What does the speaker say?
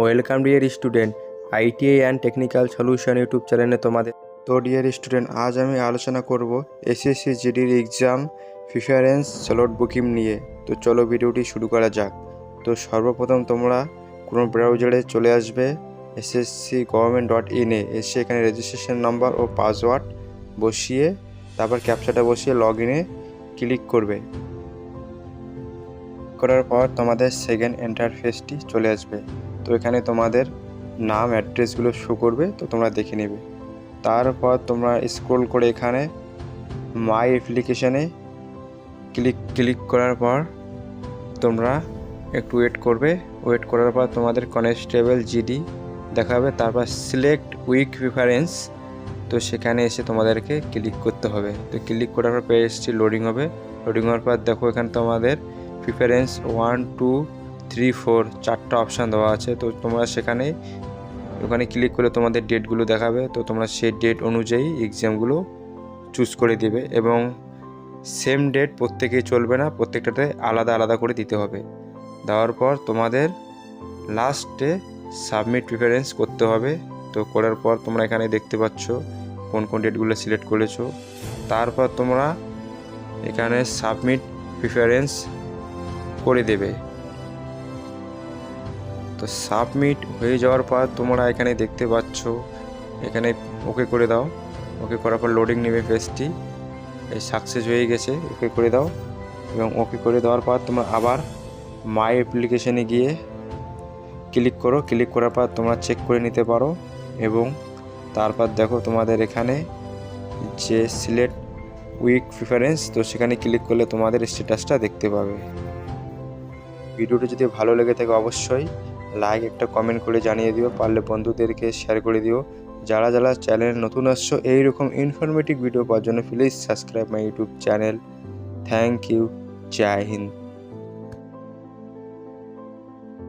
Welcome dear student, ITI and technical solution YouTube চ্যানেলে তোমাদের। তো ডিয়ার স্টুডেন্ট, আজ আমি আলোচনা করব এসএসসি জিডির এক্সাম প্রিফারেন্স স্লট বুকিং নিয়ে। তো চলো ভিডিওটি শুরু করা যাক। তো সর্বপ্রথম তোমরা কোনো ব্রাউজারে চলে আসবে sscgovernment.in এসে এখানে রেজিস্ট্রেশন নাম্বার ও পাসওয়ার্ড বসিয়ে তারপর ক্যাপচাটা বসিয়ে লগ ইনে ক্লিক করবে। করার পর তোমাদের সেকেন্ড ইন্টারফেসটি চলে আসবে। তো এখানে তোমাদের নাম অ্যাড্রেসগুলো শো করবে, তো তোমরা দেখে নেবে। তারপর তোমরা স্ক্রল করে এখানে মাই অ্যাপ্লিকেশানে ক্লিক করার পর তোমরা একটু ওয়েট করবে। ওয়েট করার পর তোমাদের কনস্টেবল জিডি দেখাবে, তারপর সিলেক্ট উইক প্রিফারেন্স, তো সেখানে এসে তোমাদেরকে ক্লিক করতে হবে। তো ক্লিক করার পর পেজটি লোডিং হবে। লোডিং হওয়ার পর দেখো এখানে তোমাদের প্রিফারেন্স 1, 2, 3, 4 চারটা অপশান দেওয়া আছে। তো তোমরা ওখানে ক্লিক করলে তোমাদের ডেটগুলো দেখাবে। তো তোমরা সেই ডেট অনুযায়ী এক্সামগুলো চুজ করে দেবে এবং সেম ডেট প্রত্যেকেই চলবে না, প্রত্যেকটাতে আলাদা আলাদা করে দিতে হবে। দেওয়ার পর তোমাদের লাস্টে সাবমিট প্রিফারেন্স করতে হবে। তো করার পর তোমরা এখানে দেখতে পাচ্ছ কোন কোন ডেটগুলো সিলেক্ট করেছো। তারপর তোমরা এখানে সাবমিট প্রিফারেন্স করে দেবে। তো সাবমিট হয়ে যাওয়ার পর তোমরা এখানে দেখতে পাচ্ছ এখানে ওকে করে দাও। ওকে করার পর লোডিং নেবে পেজটি। এই সাকসেস হয়ে গেছে, ওকে করে দাও। এবং ওকে করে দেওয়ার পর তোমরা আবার মাই অ্যাপ্লিকেশানে গিয়ে ক্লিক করো। ক্লিক করার পর তোমরা চেক করে নিতে পারো এবং তারপর দেখো তোমাদের এখানে যে সিলেক্ট উইক প্রিফারেন্স, তো সেখানে ক্লিক করলে তোমাদের স্ট্যাটাসটা দেখতে পাবে। ভিডিওটি যদি ভালো লেগে থাকে অবশ্যই লাইক একটা কমেন্ট করে জানিয়ে দিও, পারলে বন্ধুদেরকে শেয়ার করে দিও। যারা যারা চ্যানেলে নতুন আসছো এইরকম ইনফরমেটিভ ভিডিও পাওয়ার জন্য please subscribe my YouTube channel. Thank you. Jai Hind.